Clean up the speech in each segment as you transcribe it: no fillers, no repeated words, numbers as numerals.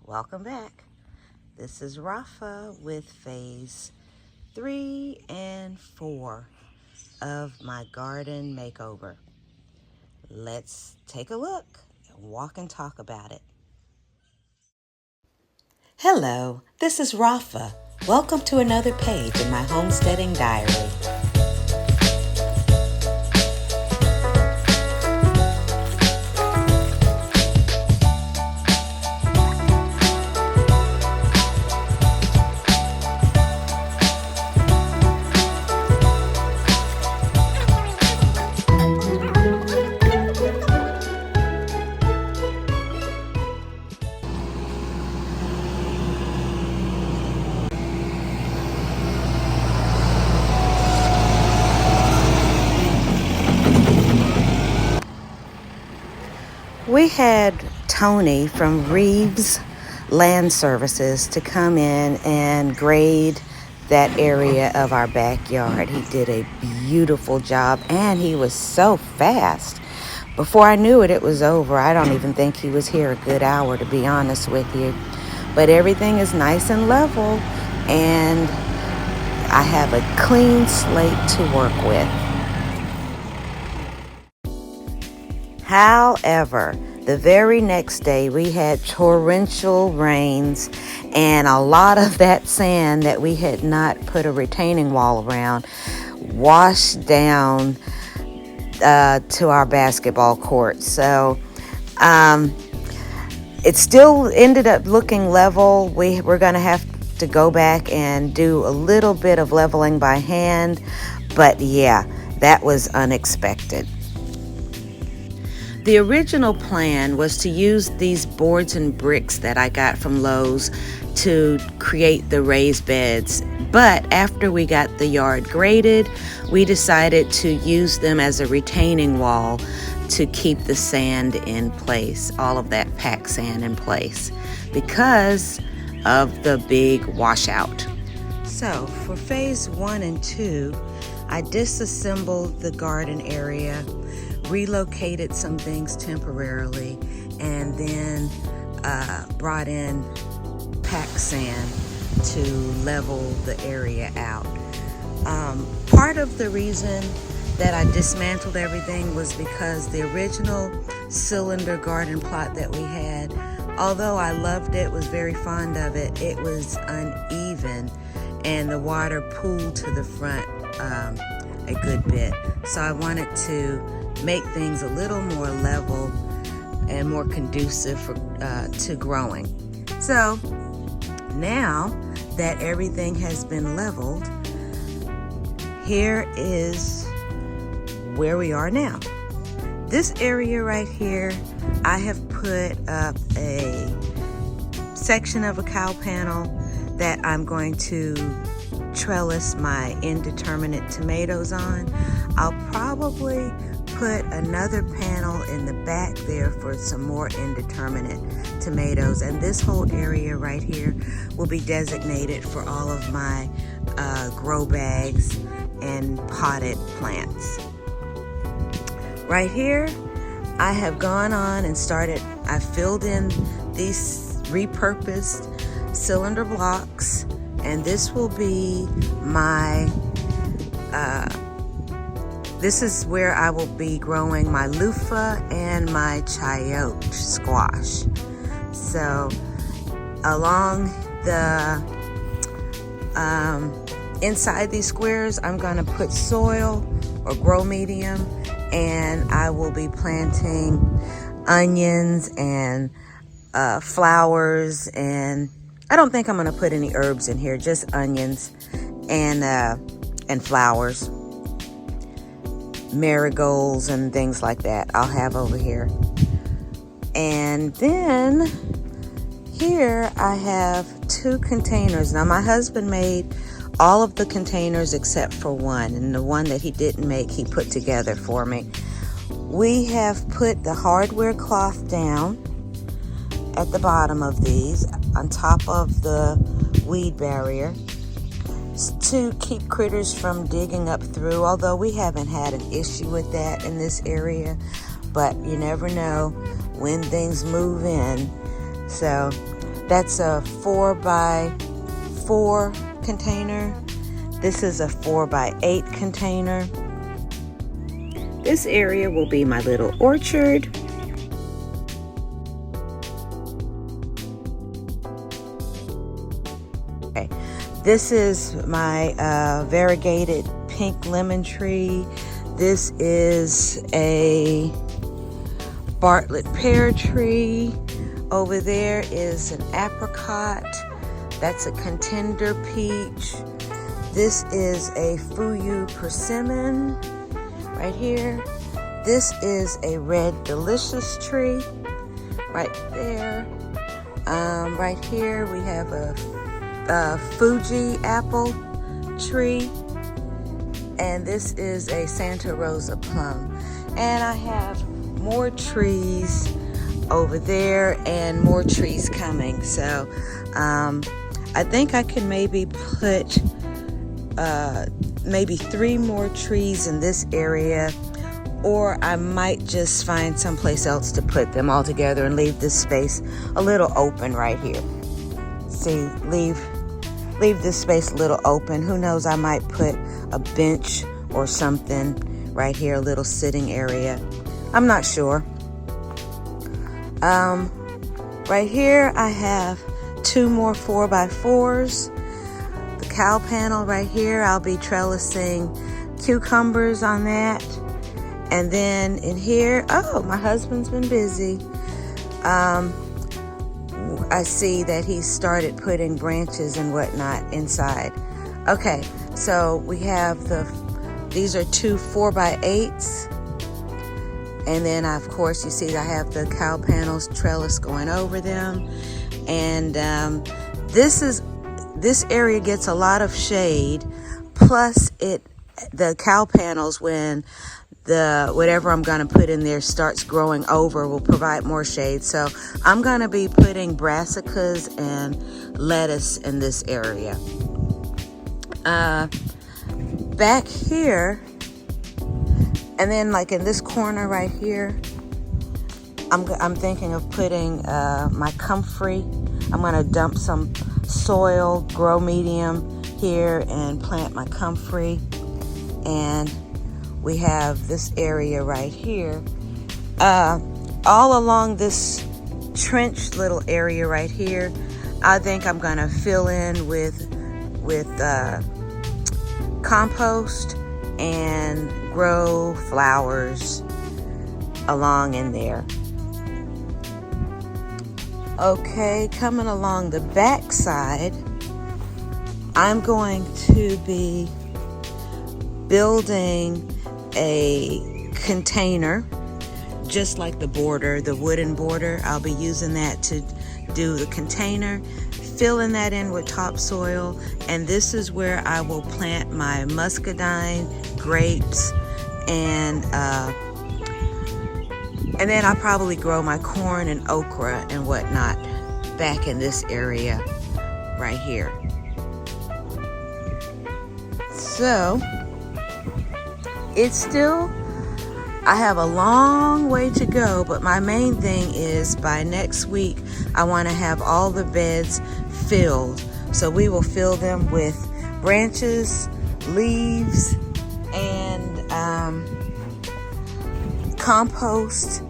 Welcome back. This is Rafa with phase 3 and 4 of my garden makeover. Let's take a look and walk and talk about it. Hello, this is Rafa. Welcome to another page in my homesteading diary. We had Tony from Reeves Land Services to come in and grade that area of our backyard. He did a beautiful job and he was so fast. Before I knew it, it was over. I don't even think he was here a good hour, to be honest with you. But everything is nice and level and I have a clean slate to work with. However, the very next day we had torrential rains and a lot of that sand that we had not put a retaining wall around washed down to our basketball court. So it still ended up looking level. We're going to have to go back and do a little bit of leveling by hand. But yeah, that was unexpected. The original plan was to use these boards and bricks that I got from Lowe's to create the raised beds. But after we got the yard graded, we decided to use them as a retaining wall to keep the sand in place, all of that packed sand in place, because of the big washout. So for phase 1 and 2, I disassembled the garden area, relocated some things temporarily, and then brought in packed sand to level the area out. Part of the reason that I dismantled everything was because the original cylinder garden plot that we had, although I loved it, was very fond of it, it was uneven and the water pooled to the front a good bit. So I wanted to make things a little more level and more conducive to growing. So now that everything has been leveled, here is where we are now. This area right here, I have put up a section of a cow panel that I'm going to trellis my indeterminate tomatoes on. I'll probably put another panel in the back there for some more indeterminate tomatoes, and this whole area right here will be designated for all of my grow bags and potted plants. Right here, I have gone on and I filled in these repurposed cylinder blocks, and this will be my this is where I will be growing my loofah and my chayote squash. So along the inside these squares, I'm going to put soil or grow medium, and I will be planting onions and flowers, and I don't think I'm going to put any herbs in here, just onions and flowers. Marigolds and things like that I'll have over here. And then here I have 2 containers. Now my husband made all of the containers except for one, and the one that he didn't make he put together for me. We have put the hardware cloth down at the bottom of these on top of the weed barrier to keep critters from digging up through, although we haven't had an issue with that in this area, but you never know when things move in. So That's a 4x4 container. This is a 4x8 container. This area will be my little orchard. Okay. This is my variegated pink lemon tree. This is a Bartlett pear tree. Over there is an apricot. That's a contender peach. This is a Fuyu persimmon right here. This is a red delicious tree right there. Right here we have a Fuji apple tree, and this is a Santa Rosa plum. And I have more trees over there and more trees coming. So I think I can maybe put maybe 3 more trees in this area, or I might just find someplace else to put them all together and leave this space a little open right here. See, leave this space a little open. Who knows, I might put a bench or something right here, a little sitting area. I'm not sure. Right here I have 2 more 4x4s. The cow panel right here, I'll be trellising cucumbers on that. And then in here, oh, my husband's been busy. I see that he started putting branches and whatnot inside. Okay, so we have these are 2 4x8s. And then, of course, you see I have the cow panels trellis going over them. And this area gets a lot of shade. Plus, the cow panels, when whatever I'm going to put in there starts growing over, will provide more shade. So I'm going to be putting brassicas and lettuce in this area. Back here, and then like in this corner right here, I'm thinking of putting my comfrey. I'm going to dump some soil, grow medium here, and plant my comfrey. And we have this area right here. All along this trench little area right here, I think I'm going to fill in with compost and grow flowers along in there. Okay, coming along the back side, I'm going to be building a container, just like the border, the wooden border. I'll be using that to do the container, filling that in with topsoil, and this is where I will plant my muscadine, grapes, and then I'll probably grow my corn and okra and whatnot back in this area right here. So I have a long way to go, but my main thing is by next week, I want to have all the beds filled. So we will fill them with branches, leaves, and compost,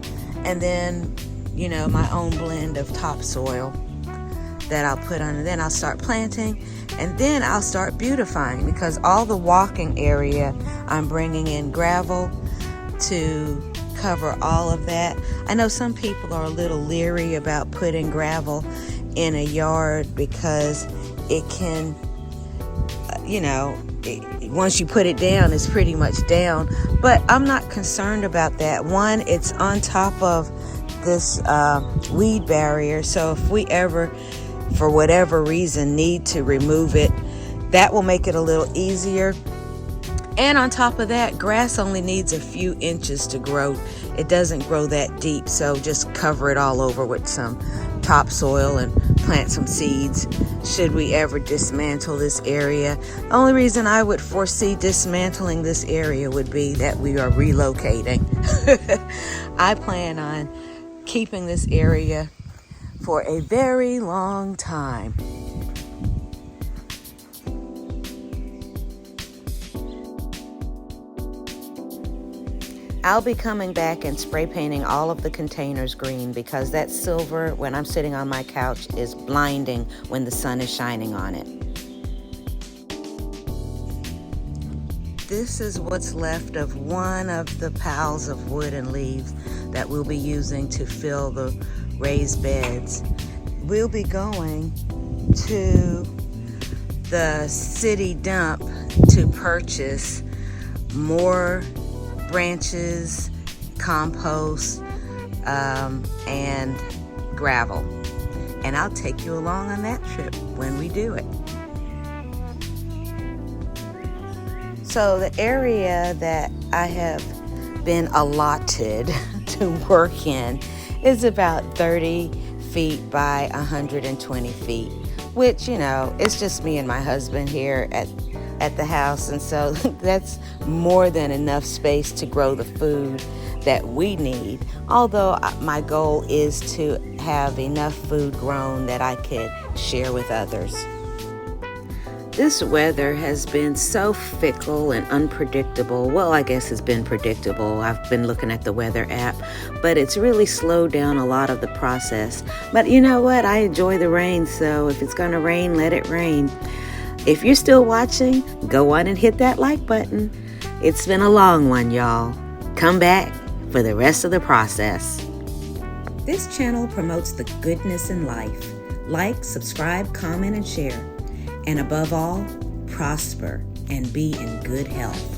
and then, my own blend of topsoil that I'll put on, and then I'll start planting, and then I'll start beautifying, because all the walking area, I'm bringing in gravel to cover all of that. I know some people are a little leery about putting gravel in a yard because it can, once you put it down, it's pretty much down. But I'm not concerned about that. One, it's on top of this weed barrier, so if we ever, for whatever reason, need to remove it, that will make it a little easier. And on top of that, grass only needs a few inches to grow. It doesn't grow that deep, so just cover it all over with some topsoil and plant some seeds should we ever dismantle this area. The only reason I would foresee dismantling this area would be that we are relocating. I plan on keeping this area for a very long time. I'll be coming back and spray painting all of the containers green because that silver, when I'm sitting on my couch, is blinding when the sun is shining on it. This is what's left of one of the piles of wood and leaves that we'll be using to fill the raised beds. We'll be going to the city dump to purchase more branches, compost, and gravel. And I'll take you along on that trip when we do it. So the area that I have been allotted to work in is about 30 feet by 120 feet, which, you know, it's just me and my husband here at the house, and so that's more than enough space to grow the food that we need, although my goal is to have enough food grown that I could share with others. This weather has been so fickle and unpredictable. Well, I guess it's been predictable. I've been looking at the weather app, but it's really slowed down a lot of the process. But you know what? I enjoy the rain, so if it's gonna rain, let it rain. If you're still watching, go on and hit that like button. It's been a long one, y'all. Come back for the rest of the process. This channel promotes the goodness in life. Like, subscribe, comment, and share. And above all, prosper and be in good health.